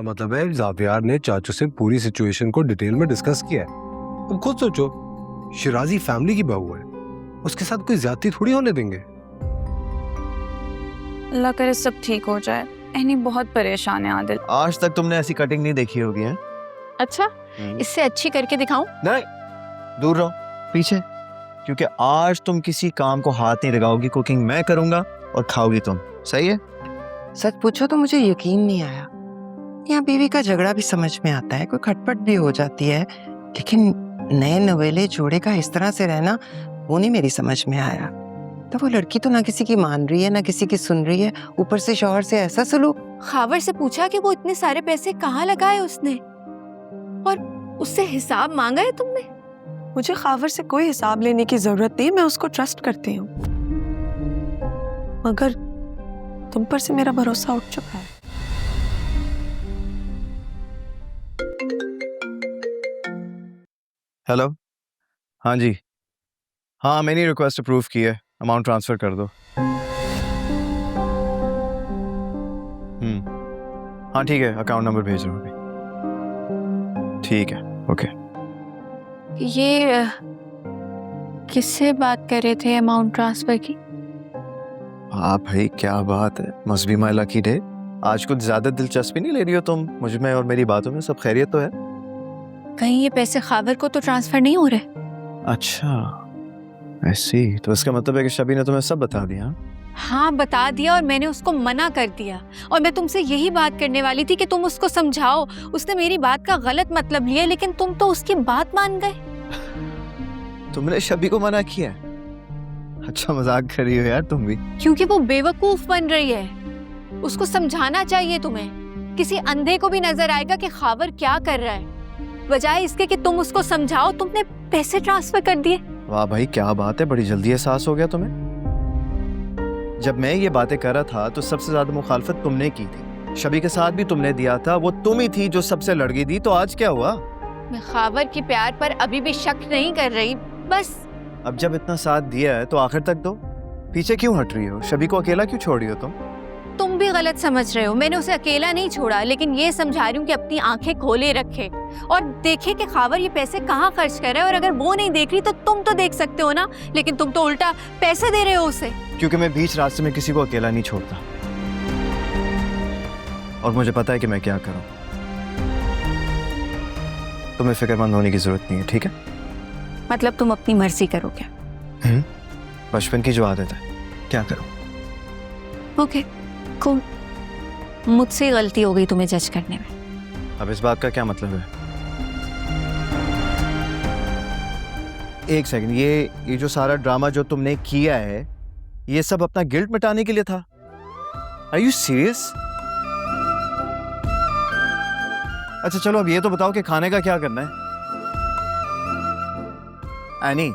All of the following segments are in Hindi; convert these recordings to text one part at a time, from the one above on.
मतलब है ज़ावियार ने चाचू से पूरी सिचुएशन को डिटेल में डिस्कस किया है। तुम खुद सोचो, शिराजी फैमिली की बहू है, उसके साथ कोई ज्यादती थोड़ी होने देंगे। अल्लाह करे सब ठीक हो जाए। एनी बहुत परेशान है आदिल। आज तक तुमने ऐसी कटिंग नहीं देखी होगी है? अच्छा, इससे अच्छी करके दिखाऊं? नहीं, दूर रहो, पीछे। क्योंकि आज तुम किसी काम को हाथ नहीं लगाओगी, कुकिंग मैं करूंगा और खाओगी तुम। सही है? सच पूछो तो मुझे यकीन नहीं आया। यहाँ बीवी का झगड़ा भी समझ में आता है, कोई खटपट भी हो जाती है, लेकिन नए नवेले जोड़े का इस तरह से रहना वो नहीं मेरी समझ में आया। तो वो लड़की तो ना किसी की मान रही है ना किसी की सुन रही है, ऊपर से शौहर से ऐसा सलूक। खावर से पूछा कि वो इतने सारे पैसे कहाँ लगाए उसने, और उससे हिसाब मांगा है तुमने? मुझे खावर से कोई हिसाब लेने की जरूरत नहीं, मैं उसको ट्रस्ट करती हूँ, मगर तुम पर से मेरा भरोसा उठ चुका है। हेलो, हाँ जी, हाँ मैंने रिक्वेस्ट अप्रूव की है, अमाउंट ट्रांसफर कर दो। हाँ ठीक है, अकाउंट नंबर भेज रहा हूँ अभी। ठीक है, ओके। ये किससे बात कर रहे थे अमाउंट ट्रांसफर की? हाँ भाई, क्या बात है, must be my lucky day. आज कुछ ज्यादा दिलचस्पी नहीं ले रही हो तुम मुझ में और मेरी बातों में? सब खैरियत तो है? कहीं ये पैसे खावर को तो ट्रांसफर नहीं हो रहे? अच्छा ऐसी, तो इसका मतलब है कि शबी ने तुम्हें सब बता दिया? हाँ बता दिया, और मैंने उसको मना कर दिया, और मैं तुमसे यही बात करने वाली थी कि तुम उसको समझाओ। उसने मेरी बात का गलत मतलब लिया, लेकिन तुम तो उसकी बात मान गए। तुमने शबी को मना किया? अच्छा मजाक कर रही हो यार तुम भी। क्योंकि वो बेवकूफ बन रही है, उसको समझाना चाहिए तुम्हें। किसी अंधे को भी नजर आएगा कि खावर क्या कर रहा है, बजाय इसके कि तुम उसको समझाओ तुमने पैसे ट्रांसफर कर दिए। वाह भाई क्या बात है, बड़ी जल्दी एहसास हो गया तुम्हें। जब मैं ये बातें कर रहा था तो सबसे ज्यादा मुखालफत तुमने की थी, शबी के साथ भी तुमने दिया था, वो तुम ही थी जो सबसे लड़की थी। तो आज क्या हुआ? मैं खावर के प्यार पर अभी भी शक नहीं कर रही, बस। अब जब इतना साथ दिया है तो आखिर तक दो, पीछे क्यों हट रही हो? शबी को अकेला क्यों छोड़ रही हो तुम भी गलत समझ रहे हो। मैंने उसे अकेला नहीं छोड़ा, लेकिन ये समझा रही हूँ कि अपनी आंखें खोले रखे और देखे कि खावर ये पैसे कहाँ खर्च कर रहा है। और अगर वो नहीं देख रही तो तुम तो देख सकते हो ना, लेकिन तुम तो उल्टा पैसे दे रहे हो उसे। क्योंकि मैं बीच रास्ते में किसी को अकेला नहीं छोड़ता, और मुझे पता है कि मैं क्या करूं। तुम्हें फिक्रमंद होने की जरूरत नहीं है, ठीक है? मतलब तुम अपनी मर्जी करोगे? बचपन की जो आदत है, क्या करूं? ओके कूल, मुझसे गलती हो गई तुम्हें जज करने में। अब इस बात का क्या मतलब है? एक सेकंड, ये जो सारा ड्रामा जो तुमने किया है, ये सब अपना गिल्ट मिटाने के लिए था? Are you serious? अच्छा चलो अब ये तो बताओ कि खाने का क्या करना है? एनी,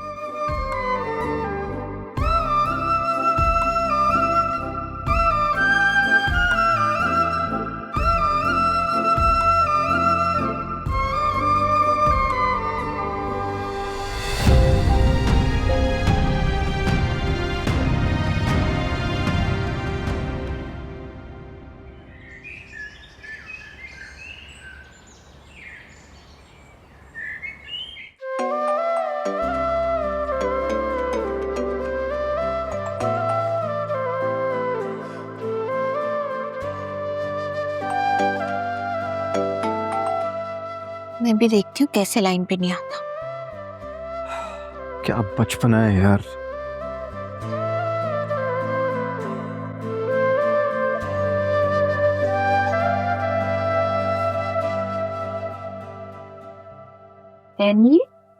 मैं भी देखती हूँ कैसे लाइन पे नहीं आता। क्या बचपना है यार।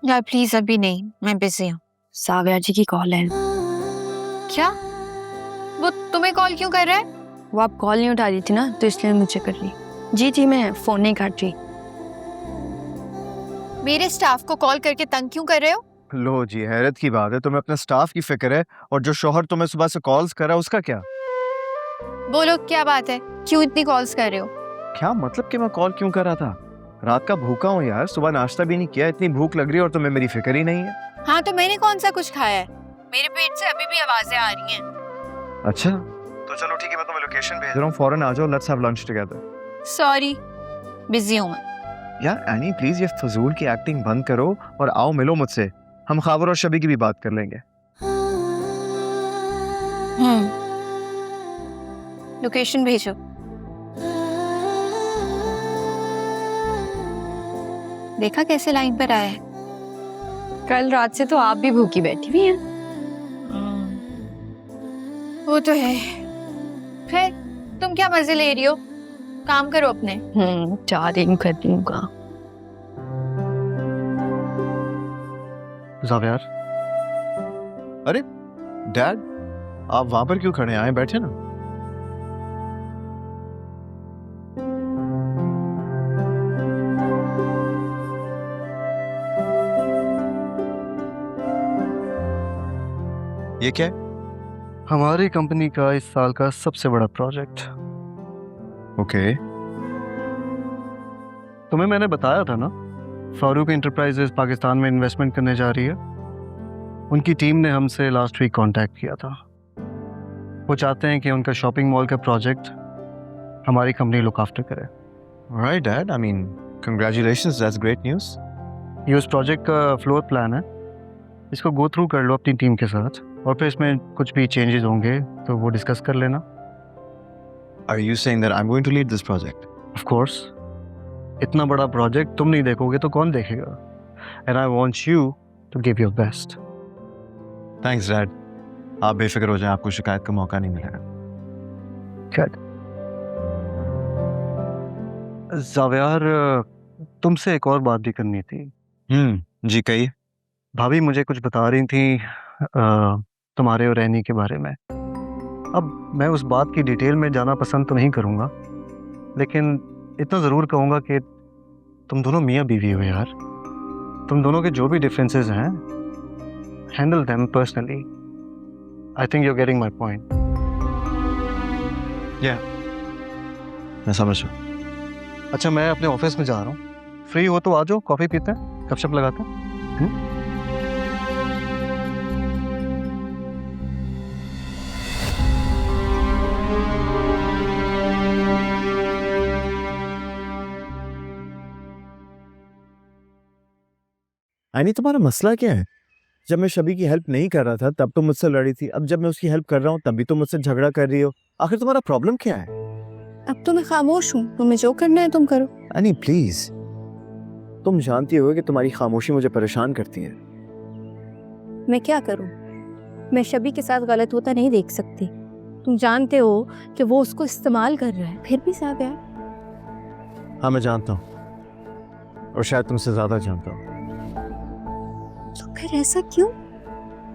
यार प्लीज अभी नहीं, मैं बिजी हूँ। साविया जी की कॉल है। क्या? वो तुम्हें कॉल क्यों कर रहा है? वो आप कॉल नहीं उठा रही थी ना, तो इसलिए मुझे कर रही। जी जी, मैं फोन नहीं काट रही। मेरे स्टाफ को कॉल करके तंग क्यों कर रहे हो? लो जी, हैरत की बात है, तुम्हें अपने स्टाफ की फिक्र है, और जो शोहर तुम्हें सुबह से कॉल्स कर रहा है उसका क्या? बोलो क्या बात है, क्यों इतनी कॉल्स कर रहे हो? क्या मतलब कि मैं कॉल क्यों कर रहा था? रात का भूखा हूँ यार, सुबह नाश्ता भी नहीं किया, इतनी भूख लग रही है और तुम्हें मेरी फिक्र ही नहीं है। हाँ तो मैंने कौन सा कुछ खाया है? मेरे पेट से अभी भी आवाजें आ रही हैं। अच्छा तो चलो ठीक है, मैं तुम्हें लोकेशन भेज रहा हूँ, फौरन आ जाओ, let's have lunch together. Sorry, busy हूँ मैं। यार एनी प्लीज ये फजूल की एक्टिंग बंद करो और आओ मिलो मुझसे। हम खावर और शबी की भी बात कर लेंगे। लोकेशन भेजो। देखा कैसे लाइन पर आया है। कल रात से तो आप भी भूखी बैठी हुई हैं। वो तो है। फिर तुम क्या मजे ले रही हो? काम करो अपने। जा रही हूँ, कर दूंगा। ज़ावियार, अरे डैड, आप वहां पर क्यों खड़े हैं? आए बैठे ना। ये क्या है? हमारी कंपनी का इस साल का सबसे बड़ा प्रोजेक्ट। ओके। तुम्हें मैंने बताया था ना, फारूक एंटरप्राइजेस पाकिस्तान में इन्वेस्टमेंट करने जा रही है। उनकी टीम ने हमसे लास्ट वीक कांटेक्ट किया था। वो चाहते हैं कि उनका शॉपिंग मॉल का प्रोजेक्ट हमारी कंपनी लुक आफ्टर करे। Right dad, I mean congratulations, that's great news. ये उस प्रोजेक्ट का फ्लोर प्लान है, इसको गो थ्रू कर लो अपनी टीम के साथ, और फिर इसमें कुछ भी चेंजेस होंगे तो वो डिस्कस कर लेना। Are you saying that I'm going to lead this project? Of course. इतना बड़ा प्रोजेक्ट तुम नहीं देखोगे तो कौन देखेगा? And I want you to give your best. Thanks, Dad. आप बेफिक्र हो जाएं, आपको शिकायत का मौका नहीं मिलेगा। Good. ज़ावियार, तुमसे एक और बात भी करनी थी। जी कहिए। भाभी मुझे कुछ बता रही थी तुम्हारे और रैनी के बारे में। अब मैं उस बात की डिटेल में जाना पसंद तो नहीं करूँगा, लेकिन इतना ज़रूर कहूँगा कि तुम दोनों मियाँ बीवी हो यार। तुम दोनों के जो भी डिफरेंसेस हैं, handle them personally. I think you are getting my point. या मैं समझ रहा हूँ। अच्छा, मैं अपने ऑफिस में जा रहा हूँ। फ्री हो तो आ जाओ, कॉफ़ी पीते हैं, गपशप लगाते हैं। यानी तुम्हारा मसला क्या है? जब मैं शबी की हेल्प नहीं कर रहा था तब तुम मुझसे लड़ी थी, अब जब मैं उसकी हेल्प कर रहा हूँ तब भी तुम मुझसे झगड़ा कर रही हो। आखिर तुम्हारा प्रॉब्लम क्या है? अब तो मैं खामोश हूँ, तुम्हें जो करना है तुम करो। यानी प्लीज, तुम जानती हो कि तुम्हारी खामोशी मुझे परेशान करती है। मैं क्या करूं? मैं शबी के साथ गलत होता नहीं देख सकती। तुम जानते हो कि वो उसको इस्तेमाल कर रहा है, फिर भी ज़ावियार। हाँ मैं जानता हूँ, और शायद तुमसे ज्यादा जानता हूँ। तो फिर ऐसा क्यों?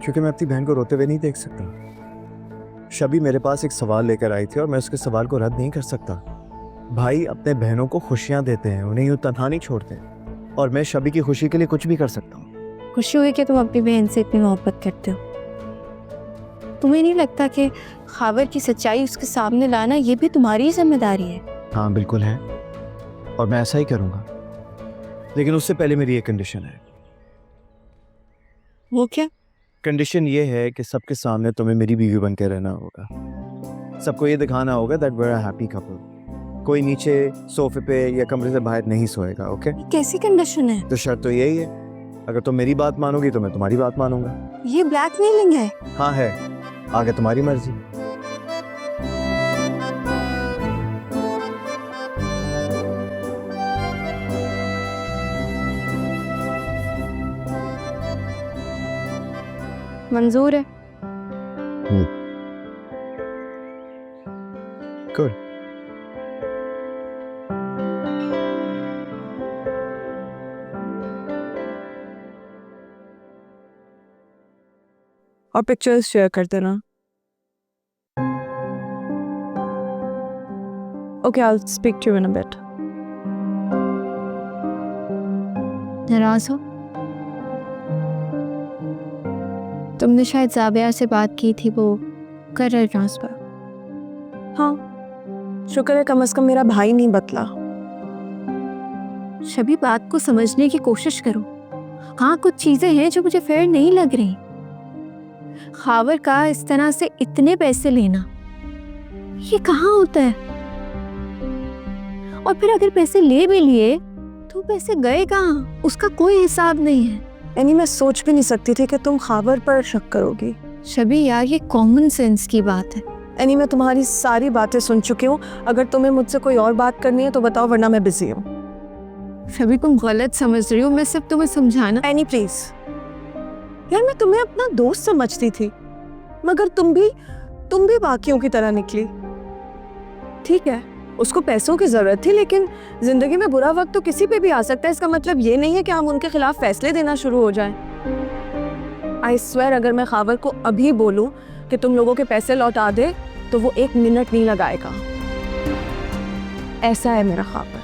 क्योंकि मैं अपनी बहन को रोते हुए नहीं देख सकता। शबी मेरे पास एक सवाल लेकर आई थी और मैं उसके सवाल को रद्द नहीं कर सकता। भाई अपने बहनों को खुशियाँ देते हैं, उन्हें यूँ तन्हा नहीं छोड़ते, और मैं शबी की खुशी के लिए कुछ भी कर सकता हूँ। खुशी हुई कि तुम अपनी बहन से इतनी मोहब्बत करते हो। तुम्हें नहीं लगता कि खावर की सच्चाई उसके सामने लाना ये भी तुम्हारी जिम्मेदारी है? हाँ बिल्कुल है, और मैं ऐसा ही करूँगा, लेकिन उससे पहले मेरी एक कंडीशन है। वो क्या? कंडीशन ये है कि सबके सामने तुम्हें मेरी बीवी बन के रहना होगा। सबको ये दिखाना होगा that we are a happy couple. कोई नीचे सोफे पे या कमरे से बाहर नहीं सोएगा। ओके? कैसी कंडीशन है? तो शर्त तो यही है, अगर तुम मेरी बात मानोगी तो मैं तुम्हारी बात मानूंगा। ये ब्लैकमेलिंग है। हाँ है, आगे तुम्हारी मर्जी। मंजूर है। गुड। और पिक्चर्स शेयर कर देना। Okay, I will speak to you in a bit. नाराज हो? तुमने शायद ज़ावियार से बात की थी, वो कर रहे ट्रांसफर। हाँ, शुक्र है कम से कम मेरा भाई नहीं बतला। शबी, बात को समझने की कोशिश करो। हाँ, कुछ चीजें हैं जो मुझे फेयर नहीं लग रही। खावर का इस तरह से इतने पैसे लेना, ये कहाँ होता है? और फिर अगर पैसे ले भी लिए तो पैसे गए कहाँ, उसका कोई हिसाब नहीं है। यानी मैं सोच भी नहीं सकती थी कि तुम खाबर पर शक करोगी। शबी यार, ये कॉमन सेंस की बात है। यानी मैं तुम्हारी सारी बातें सुन चुकी हूँ। अगर तुम्हें मुझसे कोई और बात करनी है तो बताओ, वरना मैं बिजी हूँ। शबी तुम गलत समझ रही हो, मैं सिर्फ तुम्हें समझाना। एनी प्लीज यार, मैं तुम्हें अपना दोस्त समझती थी, मगर तुम भी बाकियों की तरह निकली। ठीक है, उसको पैसों की जरूरत थी, लेकिन जिंदगी में बुरा वक्त तो किसी पे भी आ सकता है। इसका मतलब ये नहीं है कि हम उनके खिलाफ फैसले देना शुरू हो जाएं। आई स्वेयर, अगर मैं खावर को अभी बोलूं कि तुम लोगों के पैसे लौटा दे तो वो 1 मिनट नहीं लगाएगा। ऐसा है मेरा खावर।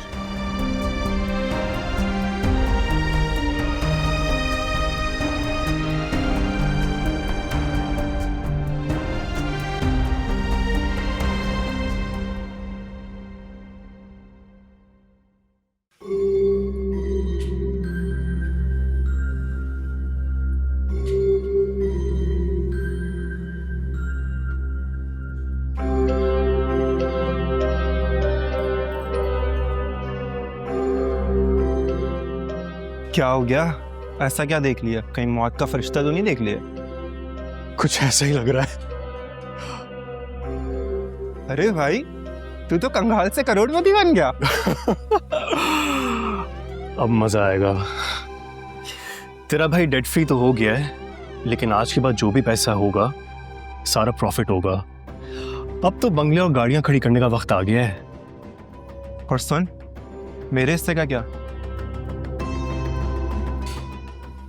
क्या हो गया? ऐसा क्या देख लिया? कहीं मौत का फरिश्ता तो नहीं देख लिया? कुछ ऐसा ही लग रहा है। अरे भाई, तू तो कंगाल से करोड़पति बन गया। अब मजा आएगा। तेरा भाई डेट फ्री तो हो गया है, लेकिन आज के बाद जो भी पैसा होगा सारा प्रॉफिट होगा। अब तो बंगले और गाड़ियां खड़ी करने का वक्त आ गया है। और सुन, मेरे हिस्से का क्या?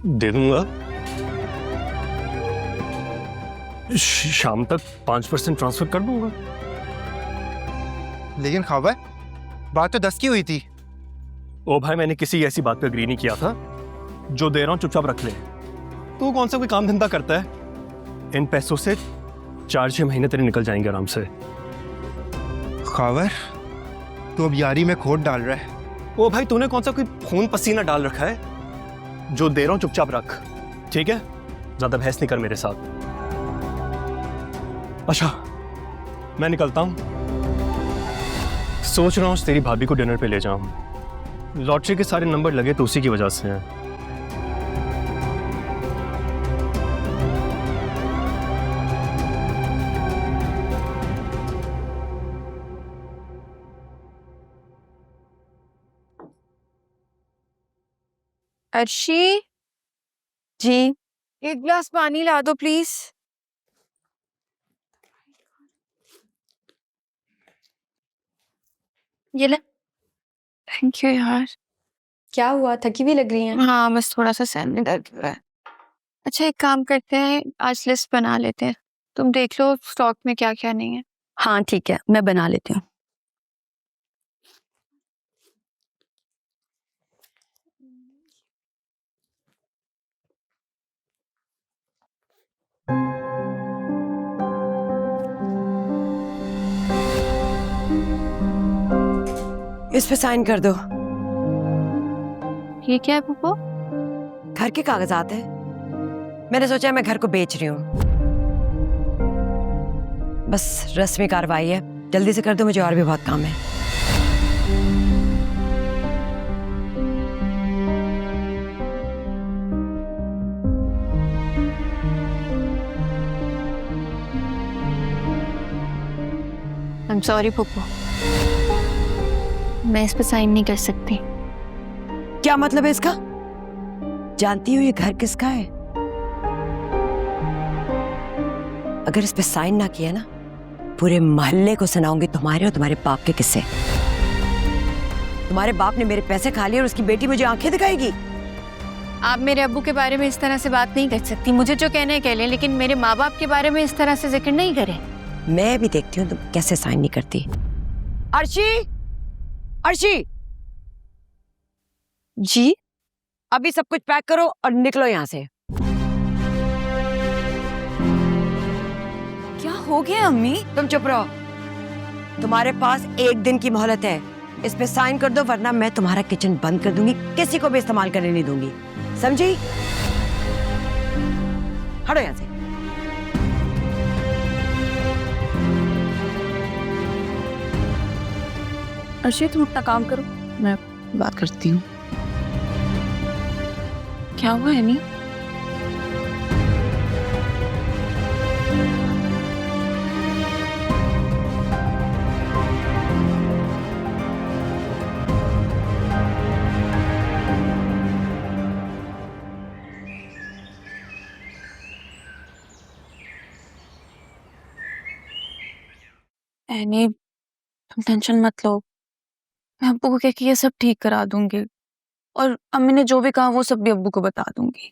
दे दूंगा। शाम तक 5% ट्रांसफर कर दूंगा। लेकिन खावर, बात तो 10 की हुई थी। ओ भाई, मैंने किसी ऐसी बात पे अग्री नहीं किया था। जो दे रहा हूं चुपचाप रख ले। तू कौन सा कोई काम धंधा करता है? इन पैसों से 4-6 महीने तेरे निकल जाएंगे आराम से। खावर, तू अब यारी में खोट डाल रहा है। ओ भाई, तूने कौन सा कोई खून पसीना डाल रखा है? जो दे रहा हूं चुपचाप रख, ठीक है? ज्यादा बहस नहीं कर मेरे साथ। अच्छा, मैं निकलता हूं। सोच रहा हूं तेरी भाभी को डिनर पे ले जाऊं। लॉटरी के सारे नंबर लगे तो उसी की वजह से हैं। अर्शी जी। एक गिलास पानी ला दो प्लीज। ये ले। थैंक यू यार। क्या हुआ, थकी भी लग रही है? हाँ, बस थोड़ा सा सर में दर्द हो रहा है। अच्छा, एक काम करते हैं, आज लिस्ट बना लेते हैं। तुम देख लो स्टॉक में क्या क्या नहीं है। हाँ ठीक है, मैं बना लेती हूँ। इस पे साइन कर दो। ये क्या है पप्पू? घर के कागजात है। मैंने सोचा मैं घर को बेच रही हूँ। बस रस्मी कार्रवाई है, जल्दी से कर दो, मुझे और भी बहुत काम है। आई एम सॉरी पप्पू, मैं इस पे साइन नहीं कर सकती। क्या मतलब है इसका? जानती हो ये घर किसका है? अगर इस पे साइन ना किया ना, पूरे मोहल्ले को सुनाऊंगी तुम्हारे और तुम्हारे बाप के किस्से। तुम्हारे बाप ने मेरे पैसे खा लिए और उसकी बेटी मुझे आंखें दिखाएगी। आप मेरे अब्बू के बारे में इस तरह से बात नहीं कर सकती। मुझे जो कहना है कह लें, लेकिन मेरे माँ बाप के बारे में इस तरह से जिक्र नहीं करें। मैं भी देखती हूँ तुम कैसे साइन नहीं करती। अर्शी, अर्शी जी? अभी सब कुछ पैक करो और निकलो यहाँ से। क्या हो गया अम्मी? तुम चुप रहो। तुम्हारे पास 1 दिन की मोहलत है। इस पे साइन कर दो, वरना मैं तुम्हारा किचन बंद कर दूंगी, किसी को भी इस्तेमाल करने नहीं दूंगी, समझी? हटो यहाँ से। अर्शी तुम अपना काम करो, मैं बात करती हूँ। क्या हुआ एनी? एनी, तुम टेंशन मत लो, मैं अब्बू को कह के ये सब ठीक करा दूंगी और अम्मी ने जो भी कहा वो सब भी अब्बू को बता दूंगी।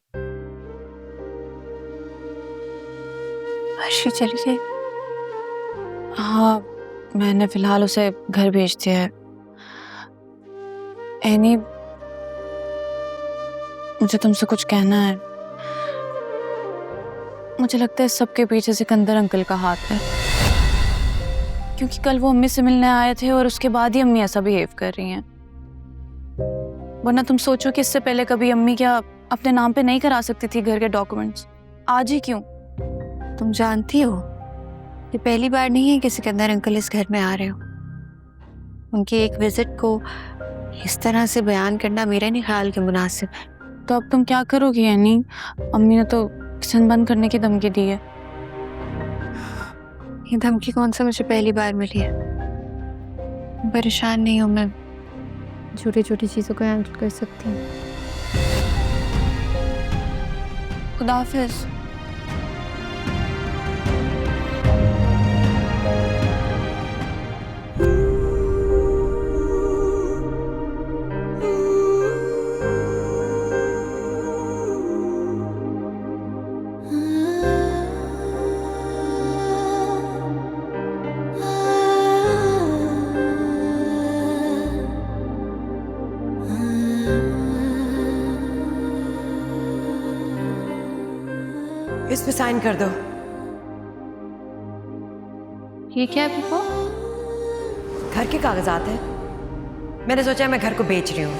अर्शी चली गई? हाँ, मैंने फिलहाल उसे घर भेज दिया है। एनी, मुझे तुमसे कुछ कहना है। मुझे लगता है सबके पीछे सिकंदर अंकल का हाथ है, क्योंकि कल वो अम्मी से मिलने आए थे और उसके बाद ही अम्मी ऐसा बिहेव कर रही हैं। वरना तुम सोचो कि इससे पहले कभी अम्मी क्या अपने नाम पे नहीं करा सकती थी घर के डॉक्यूमेंट्स, आज ही क्यों? तुम जानती हो ये पहली बार नहीं है कि सिकंदर अंकल इस घर में आ रहे हो। उनकी एक विजिट को इस तरह से बयान करना मेरा नहीं ख्याल कि मुनासिब है। तो अब तुम क्या करोगी यानी? अम्मी ने तो किचन बंद करने की धमकी दी है। ये धमकी कौन सा मुझे पहली बार मिली है? परेशान नहीं हूँ मैं, छोटी छोटी चीज़ों को हैंडल कर सकती हूँ। खुदा हाफिज। इस पे साइन कर दो। ये क्या है पप्पू? घर के कागजात हैं। मैंने सोचा मैं घर को बेच रही हूँ,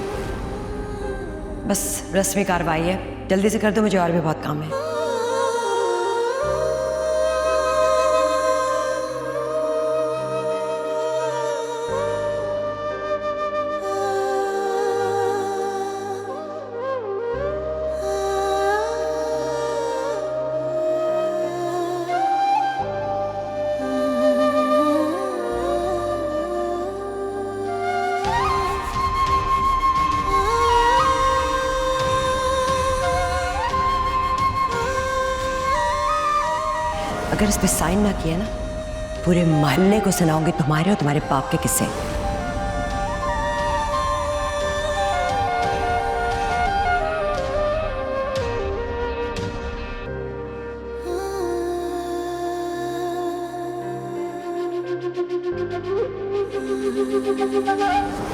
बस रस्मी कार्रवाई है, जल्दी से कर दो, मुझे और भी बहुत काम है। अगर इस पे साइन ना किया ना, पूरे मोहल्ले को सुनाऊंगी तुम्हारे और तुम्हारे बाप के किस्से।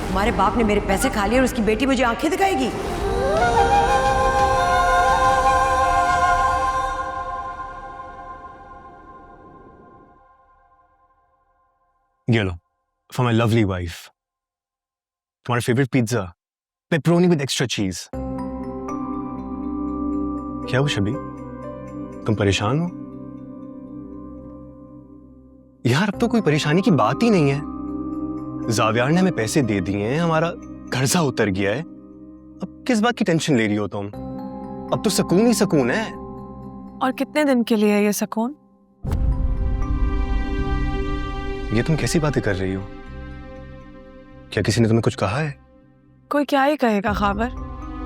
तुम्हारे बाप ने मेरे पैसे खा लिए और उसकी बेटी मुझे आंखें दिखाएगी। ये लो, for my lovely wife. तुम्हारा favourite pizza, pepperoni with extra चीज। क्या हो शबी, तुम परेशान हो? यार अब तो कोई परेशानी की बात ही नहीं है। जावियार ने हमें पैसे दे दिए हैं, हमारा कर्जा उतर गया है। अब किस बात की टेंशन ले रही हो तुम? अब तो सुकून ही सुकून है। और कितने दिन के लिए है ये सुकून? ये तुम कैसी बातें कर रही हो? क्या किसी ने तुम्हें कुछ कहा है? कोई क्या ही कहेगा खाबर,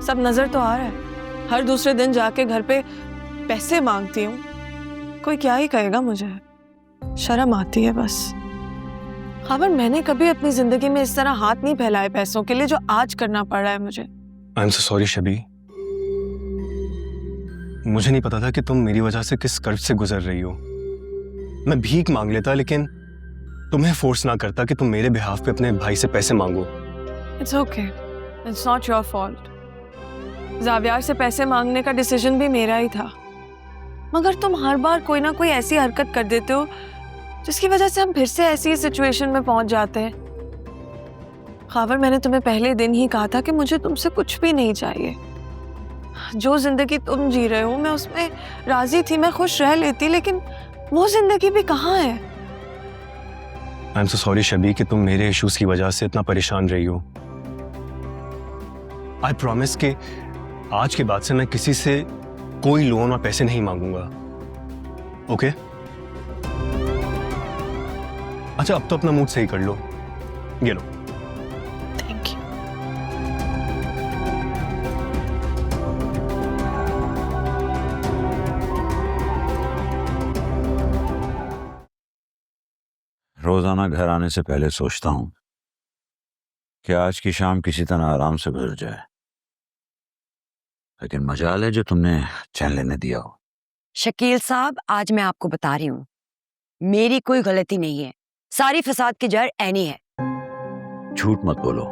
सब नजर तो आ रहा है। हर दूसरे दिन जाके घर पे पैसे मांगती हूँ, कोई क्या ही कहेगा मुझे। शर्म आती है बस। खाबर, मैंने कभी अपनी जिंदगी में इस तरह हाथ नहीं फैलाए पैसों के लिए जो आज करना पड़ रहा है मुझे। आई एम सो सॉरी शबी, मुझे नहीं पता था कि तुम मेरी वजह से किस कर्ज से गुजर रही हो। मैं भीख मांग लेता, लेकिन तुम्हें फोर्स ना करता कि तुम मेरे बिहाफ पे अपने भाई से पैसे मांगो। It's okay, it's not your fault. Zaviyar से पैसे मांगने का डिसीजन भी मेरा ही था, मगर तुम हर बार कोई ना कोई ऐसी हरकत कर देते हो जिसकी वजह से हम फिर से ऐसी सिचुएशन में पहुंच जाते हैं। खावर, मैंने तुम्हें पहले दिन ही कहा था कि मुझे तुमसे कुछ भी नहीं चाहिए। जो जिंदगी तुम जी रहे हो मैं उसमें राजी थी, मैं खुश रह लेती, लेकिन वो जिंदगी भी कहाँ है? आई एम सो सॉरी शबी कि तुम मेरे इश्यूज की वजह से इतना परेशान रही हो। आई प्रॉमिस कि आज के बाद से मैं किसी से कोई लोन और पैसे नहीं मांगूंगा। ओके? अच्छा, अब तो अपना मूड सही कर लो। ये लो। Thank you. रोजाना घर आने से पहले सोचता हूं कि आज की शाम किसी तरह आराम से गुजर जाए, लेकिन मजाल है जो तुमने चैन लेने दिया हो। शकील साहब, आज मैं आपको बता रही हूँ, मेरी कोई गलती नहीं है। सारी फसाद की जड़ एनी है। झूठ मत बोलो।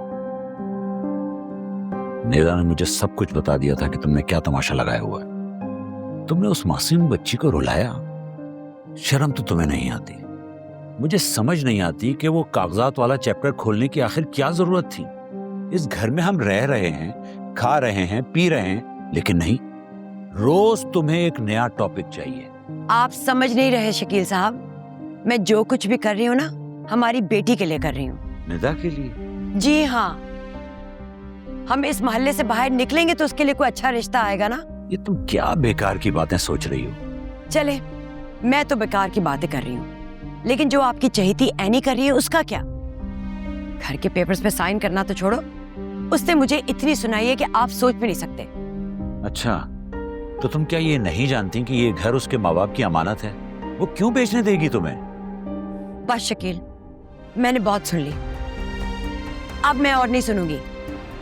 नेदा ने मुझे सब कुछ बता दिया था कि तुमने क्या तमाशा लगाया हुआ है। तुमने उस मासूम बच्ची को रुलाया। शर्म तो तुम्हें नहीं आती। मुझे समझ नहीं आती कि वो कागजात वाला चैप्टर खोलने की आखिर क्या जरूरत थी। इस घर में हम रह रहे हैं, खा रहे हैं, पी रहे हैं, लेकिन नहीं, रोज तुम्हें एक नया टॉपिक चाहिए। आप समझ नहीं रहे शकील साहब, मैं जो कुछ भी कर रही हूँ ना, हमारी बेटी के लिए कर रही हूँ। निदा के लिए? जी हाँ, हम इस मोहल्ले से बाहर निकलेंगे तो उसके लिए कोई अच्छा रिश्ता आएगा ना। ये तुम क्या बेकार की बातें सोच रही हो? चले, मैं तो बेकार की बातें कर रही हूँ, लेकिन जो आपकी चहेती एनी कर रही है उसका क्या? घर के पेपर्स पे साइन करना तो छोड़ो, उसने मुझे इतनी सुनाई है कि आप सोच भी नहीं सकते। अच्छा, तो तुम क्या ये नहीं जानती कि ये घर उसके माँ बाप की अमानत है? वो क्यों बेचने देगी तुम्हें? बस शकील, मैंने बहुत सुन ली, अब मैं और नहीं सुनूंगी।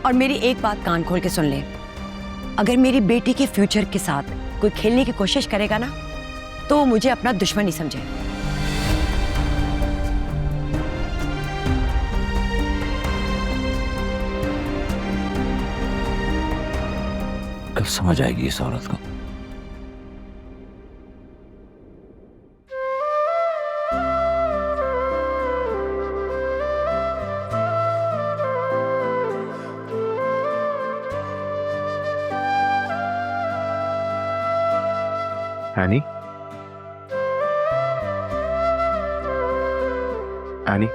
और मेरी एक बात कान खोल के सुन ले, अगर मेरी बेटी के फ्यूचर के साथ कोई खेलने की कोशिश करेगा ना, तो वो मुझे अपना दुश्मन ही समझे। कब समझ आएगी इस औरत को? Annie, Annie,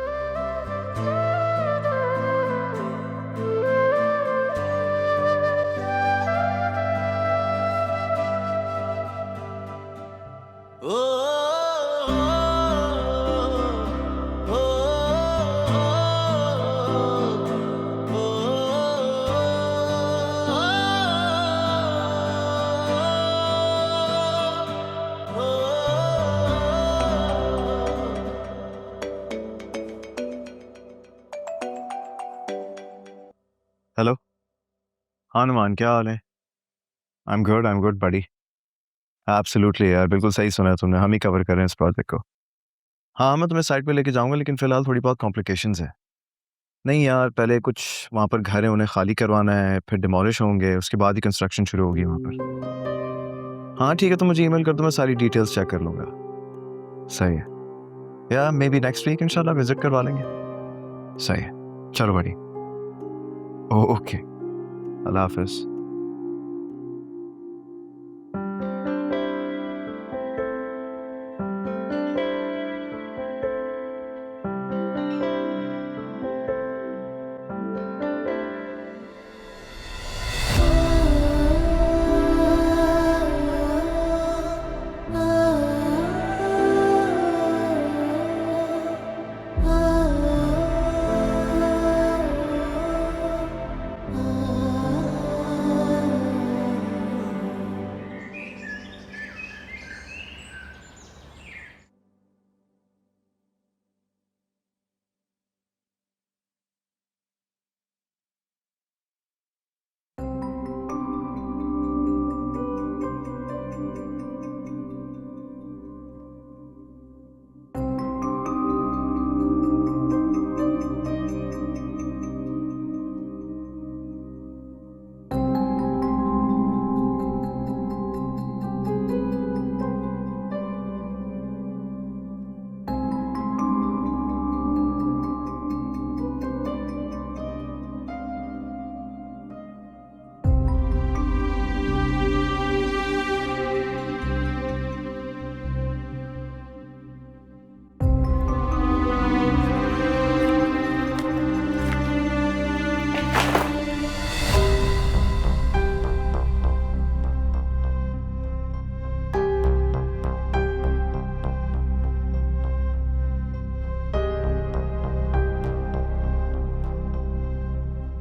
hello. हाँ नुमान, क्या हाल है? I am good buddy. Absolutely यार, बिल्कुल सही सुना है तुमने, हम ही कवर कर रहे हैं इस प्रोजेक्ट को। हाँ, मैं तुम्हें साइट पे लेके जाऊंगा, लेकिन फिलहाल थोड़ी बहुत कॉम्प्लिकेशंस है। नहीं यार, पहले कुछ वहाँ पर घर है, उन्हें खाली करवाना है, फिर डिमोलिश होंगे, उसके बाद ही कंस्ट्रक्शन शुरू होगी वहाँ पर। हाँ ठीक है, तो मुझे ईमेल कर दो, मैं सारी डिटेल्स चेक कर लूँगा। सही है यार, मे बी नेक्स्ट वीक इंशाल्लाह विजिट करवा लेंगे। सही है, चलो बड़ी। ओके, अल्लाह हाफिज।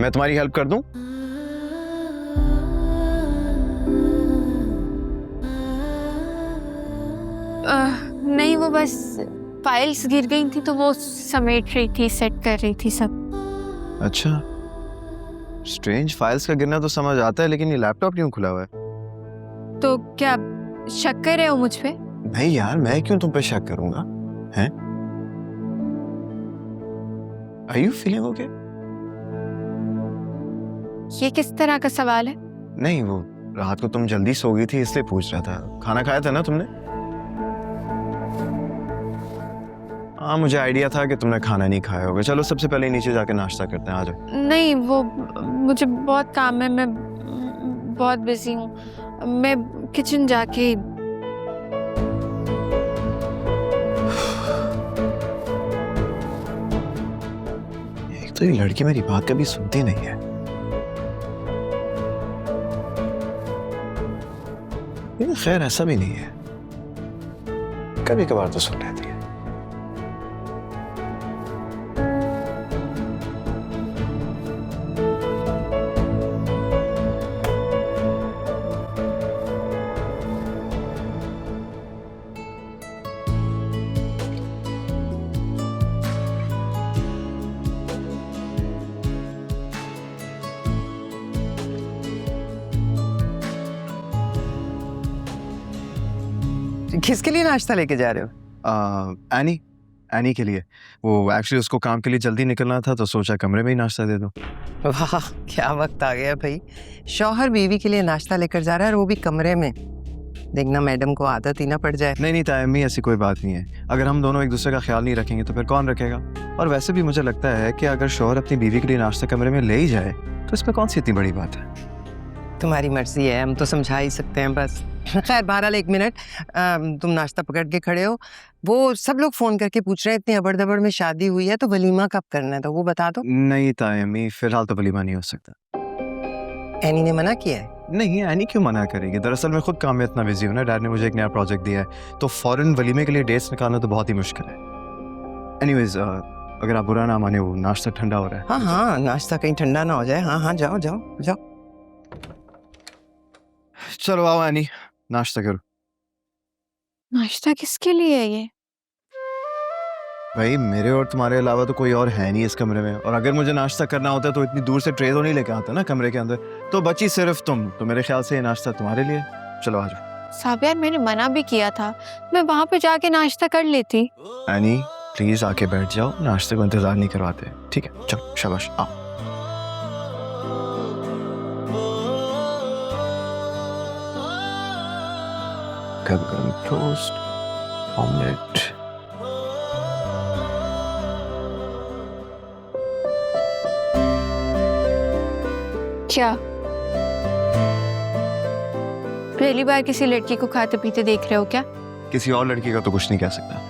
मैं तुम्हारी हेल्प कर दूं? नहीं, वो बस फाइल्स गिर गई थी तो वो समेट रही थी, सेट कर रही थी सब। अच्छा, स्ट्रेंज। फाइल्स का गिरना तो समझ आता है, लेकिन ये लैपटॉप क्यों खुला हुआ है? तो क्या शक कर रहे हो मुझ पे? नहीं यार, मैं क्यों तुम पे शक करूंगा? हैं? Are you feeling okay? ये किस तरह का सवाल है? नहीं, वो रात को तुम जल्दी सो गई थी इसलिए पूछ रहा था। खाना खाया था ना तुमने? हाँ, मुझे आइडिया था कि तुमने खाना नहीं खाया होगा। चलो सबसे पहले नीचे जाके नाश्ता करते हैं, आ जाओ। नहीं, वो मुझे बहुत काम है, मैं बहुत बिजी हूँ। मैं किचन जाके एक तो ये लड़की मेरी बात कभी सुनती नहीं है। लेकिन खैर ऐसा भी नहीं है, कभी कभार तो सुन लेती है। किसके लिए नाश्ता लेके जा रहे हो? एनी के लिए। वो एक्चुअली उसको काम के लिए जल्दी निकलना था तो सोचा कमरे में ही नाश्ता दे दो। वाह, क्या वक्त आ गया भाई। शौहर बीवी के लिए नाश्ता लेकर जा रहा है और वो भी कमरे में। देखना मैडम को आदत ही ना पड़ जाए। नहीं तायम्मी, ऐसी कोई बात नहीं है। अगर हम दोनों एक दूसरे का ख्याल नहीं रखेंगे तो फिर कौन रखेगा? और वैसे भी मुझे लगता है कि अगर शौहर अपनी बीवी के लिए नाश्ता कमरे में ले ही जाए तो इसमें कौन सी इतनी बड़ी बात है? तुम्हारी मर्जी है, हम तो समझा ही सकते हैं बस। खैर बहरहाल, एक मिनट, तुम नाश्ता पकड़ के खड़े हो। वो सब लोग फोन करके पूछ रहे हैं इतनी अबड़ दबड़ में शादी हुई है तो वलीमा कब करना है, तो वो बता दो। नहीं तायम्मी, फिलहाल तो वलीमा नहीं हो सकता। एनी ने मना किया है? नहीं, एनी क्यों मना करेगी? दरअसल मैं खुद काम में इतना बिजी हूँ ना, डैड ने मुझे एक नया प्रोजेक्ट दिया है तो फौरन वलीमे के लिए डेट्स निकालना तो बहुत ही मुश्किल है। एनीवेज, अगर आप बुरा ना माने, वो नाश्ता ठंडा हो रहा है। हाँ हाँ, नाश्ता कहीं ठंडा ना हो जाए। हाँ हाँ, जाओ जाओ जाओ। चलो आओ एनी, नाश्ता करो। नाश्ता किसके लिए है ये? भाई, मेरे और तुम्हारे अलावा तो कोई और है नहीं इस कमरे में, और अगर मुझे नाश्ता करना होता तो इतनी दूर से ट्रे तो नहीं लेके आता ना कमरे के अंदर। तो बची सिर्फ तुम, तो मेरे ख्याल से ये नाश्ता तुम्हारे लिए। चलो आ जाओ। साबियार, मैंने मना भी किया था, मैं वहां पे जाके नाश्ता कर लेती। एनी प्लीज आके बैठ जाओ, नाश्ते को इंतजार नहीं करवाते। ठीक है, चलो शाबाश, आओ। गरम टोस्ट, ऑमलेट। क्या पहली बार किसी लड़की को खाते पीते देख रहे हो क्या? किसी और लड़की का तो कुछ नहीं कह सकता,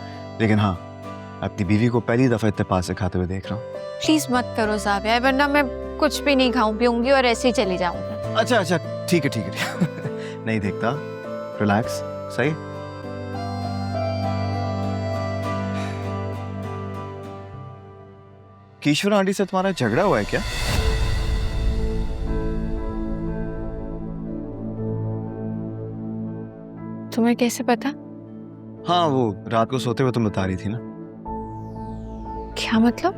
लेकिन हाँ, अपनी बीवी को पहली दफा इत्तेफाक से खाते हुए देख रहा हूँ। प्लीज मत करो ज़ाबिया, वरना मैं कुछ भी नहीं खाऊं पीऊंगी और ऐसे ही चली जाऊंगी। अच्छा अच्छा, ठीक है ठीक है। नहीं देखता, रिलैक्स। सही। किशोर आंटी से तुम्हारा झगड़ा हुआ है क्या? तुम्हें कैसे पता? हाँ, वो रात को सोते हुए तुम बता रही थी ना। क्या मतलब?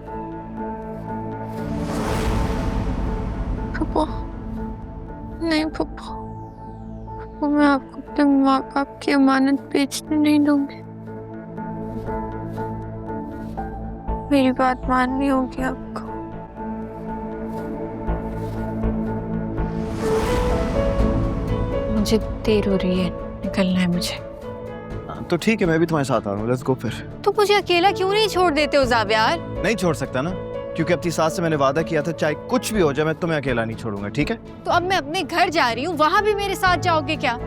पप्पू, नहीं पप्पू, मैं आपको अपने माँ बाप की अमानत बेचने नहीं दूंगी। मेरी बात माननी होगी आपको। मुझे देर हो रही है, निकलना है मुझे। तो ठीक है, मैं भी तुम्हारे साथ आ रहा हूँ। लेट्स गो फिर। तो मुझे अकेला क्यों नहीं छोड़ देते हो ज़ाबियार? नहीं छोड़ सकता ना, क्योंकि अपनी सास से मैंने वादा किया था चाहे कुछ भी हो जाए मैं तुम्हें अकेला नहीं छोड़ूंगा। ठीक है? तो अब मैं अपने घर जा रही हूँ, वहां भी मेरे साथ जाओगे क्या?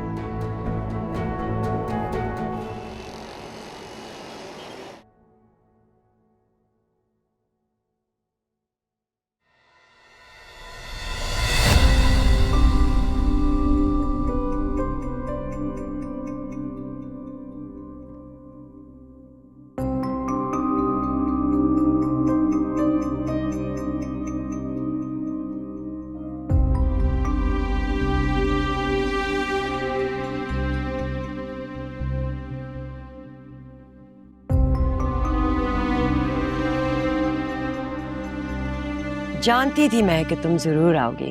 जानती थी मैं कि तुम जरूर आओगे।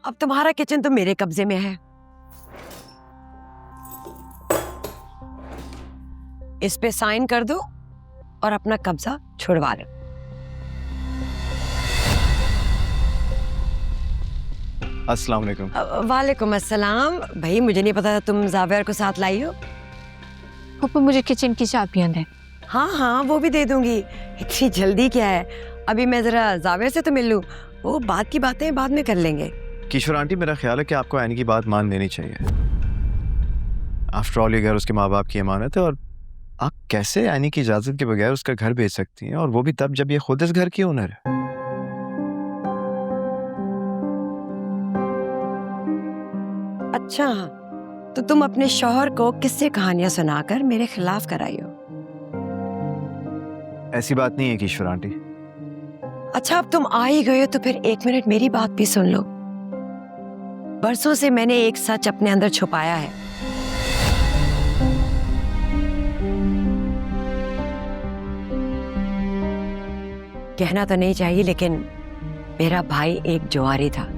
अब तुम्हारा किचन तो मेरे कब्जे में है। इस पे साइन कर दो और अपना कब्जा छुड़वा लो। अस्सलाम वालेकुम। वालेकुम अस्सलाम। भाई मुझे नहीं पता था तुम जावेर को साथ लाई हो। पापा मुझे किचन की चाबियां दें। हाँ हाँ वो भी दे दूंगी। इतनी जल्दी क्या है, अभी मैं जरा जावेर से तो मिल लूं, वो बात की बातें बाद में कर लेंगे। किशोर आंटी, मेरा ख्याल है कि आपको ऐनी की बात मान लेनी चाहिए। आफ्टर ऑल ये घर उसके माँ बाप की अमानत है और आप कैसे ऐनी की इजाजत के बगैर उसका घर बेच सकती हैं, और वो भी तब जब ये खुद इस घर की ओनर है। अच्छा, तो तुम अपने शौहर को किस्से कहानियां सुनाकर मेरे खिलाफ कराई हो। ऐसी बात नहीं है किशोर आंटी। अच्छा, अब तुम आ ही गए हो तो फिर एक मिनट मेरी बात भी सुन लो। बरसों से मैंने एक सच अपने अंदर छुपाया है। कहना तो नहीं चाहिए, लेकिन मेरा भाई एक जुआरी था।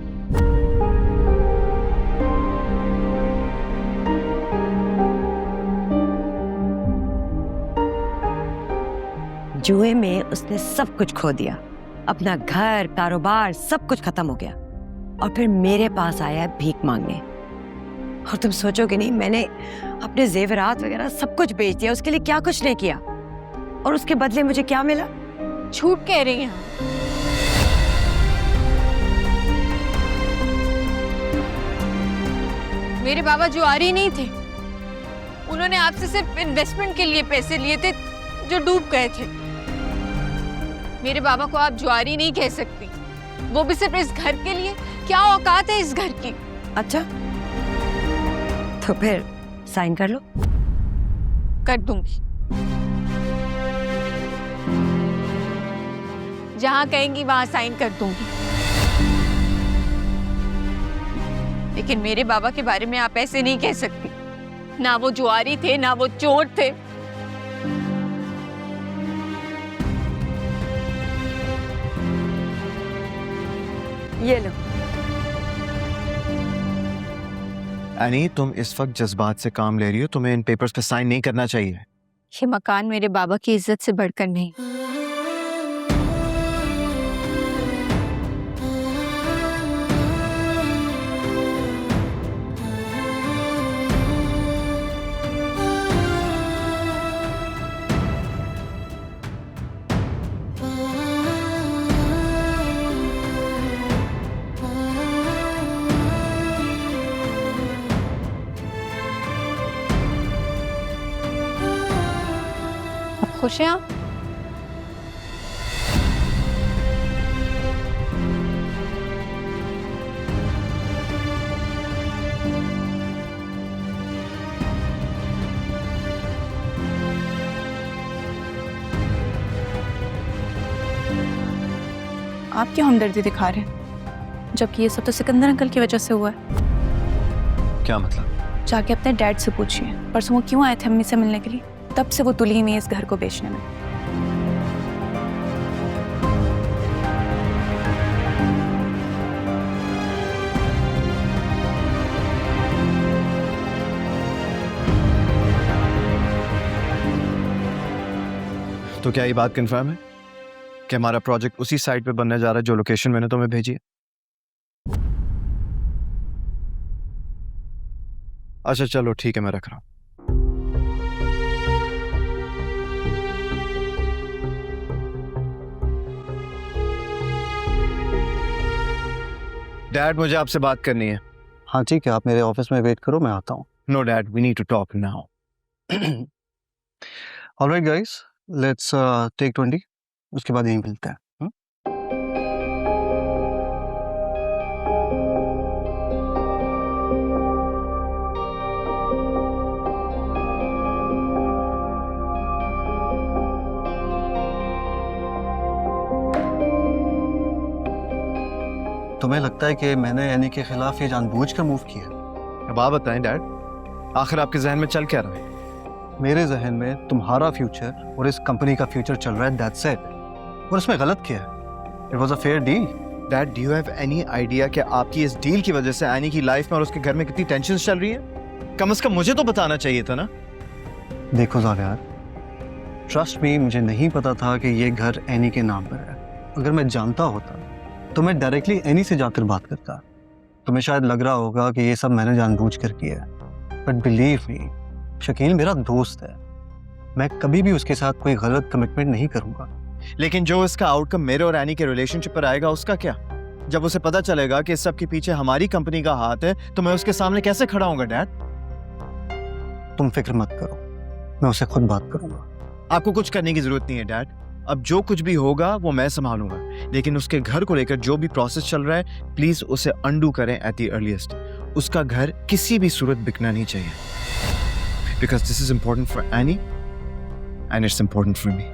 जुए में उसने सब कुछ खो दिया, अपना घर, कारोबार, सब कुछ खत्म हो गया, और फिर मेरे पास आया भीख मांगने। और तुम सोचोगे नहीं, मैंने अपने जेवरात वगैरह सब कुछ बेच दिया, उसके लिए क्या कुछ नहीं किया, और उसके बदले मुझे क्या मिला? झूठ कह रही हैं। मेरे बाबा जुआरी नहीं थे, उन्होंने आपसे सिर्फ इन्वेस्टमेंट के लिए पैसे लिए थे जो डूब गए थे। मेरे बाबा को आप जुआरी नहीं कह सकती, वो भी सिर्फ इस घर के लिए। क्या औकात है इस घर की? अच्छा, तो फिर साइन कर लो। कर दूंगी, जहां कहेंगी वहां साइन कर दूंगी, लेकिन मेरे बाबा के बारे में आप ऐसे नहीं कह सकती। ना वो जुआरी थे, ना वो चोर थे। ये लो। ऐनी, तुम इस वक्त जज्बात से काम ले रही हो, तुम्हें इन पेपर्स पे साइन नहीं करना चाहिए। ये मकान मेरे बाबा की इज्जत से बढ़कर नहीं। खुश हैं आप? आप क्यों हमदर्दी दिखा रहे हैं, जबकि ये सब तो सिकंदर अंकल की वजह से हुआ है। क्या मतलब? जाके अपने डैड से पूछिए, परसों वो क्यों आए थे अम्मी से मिलने के लिए। तब से वो तुली नहीं है इस घर को बेचने में। तो क्या ये बात कंफर्म है कि हमारा प्रोजेक्ट उसी साइट पे बनने जा रहा है जो लोकेशन मैंने तुम्हें भेजी है? अच्छा चलो ठीक है, मैं रख रहा हूं। डैड, मुझे आपसे बात करनी है। हाँ ठीक है, आप मेरे ऑफिस में वेट करो, मैं आता हूँ। No dad, we need to talk now. Alright guys, let's take 20, उसके बाद यहीं मिलते हैं। तुम्हें लगता है कि मैंने ऐनी के खिलाफ ये जानबूझकर मूव किया? अब आप बताएं डैड, आखिर आपके जहन में चल क्या रहा है? मेरे जहन में तुम्हारा फ्यूचर और इस कंपनी का फ्यूचर चल रहा है, दैट्स इट। और इसमें गलत क्या है? It was a fair deal. Dad, do you have any idea कि आपकी इस डील की वजह से एनी की लाइफ में और उसके घर में कितनी टेंशन चल रही है? कम से कम मुझे तो बताना चाहिए था ना। देखो यार, ट्रस्ट मी, मुझे नहीं पता था कि ये घर एनी के नाम पर है। अगर मैं जानता होता तो मैं डायरेक्टली एनी से जाकर बात करता। तुम्हें शायद लग रहा होगा कि ये सब मैंने जानबूझ कर किया है, बट बिलीव मी, शकील मेरा दोस्त है। मैं कभी भी उसके साथ कोई गलत कमिटमेंट नहीं करूंगा। लेकिन जो इसका आउटकम मेरे और एनी के रिलेशनशिप पर आएगा उसका क्या? जब उसे पता चलेगा कि इस सब के पीछे हमारी कंपनी का हाथ है तो मैं उसके सामने कैसे खड़ा होऊंगा? डैड, तुम फिक्र मत करो, मैं उससे खुद बात करूंगा। आपको कुछ करने की जरूरत नहीं है डैड। अब जो कुछ भी होगा वो मैं संभालूंगा, लेकिन उसके घर को लेकर जो भी प्रोसेस चल रहा है प्लीज उसे अंडू करें एट द अर्लीस्ट। उसका घर किसी भी सूरत बिकना नहीं चाहिए, because this is important for any and it's important for me.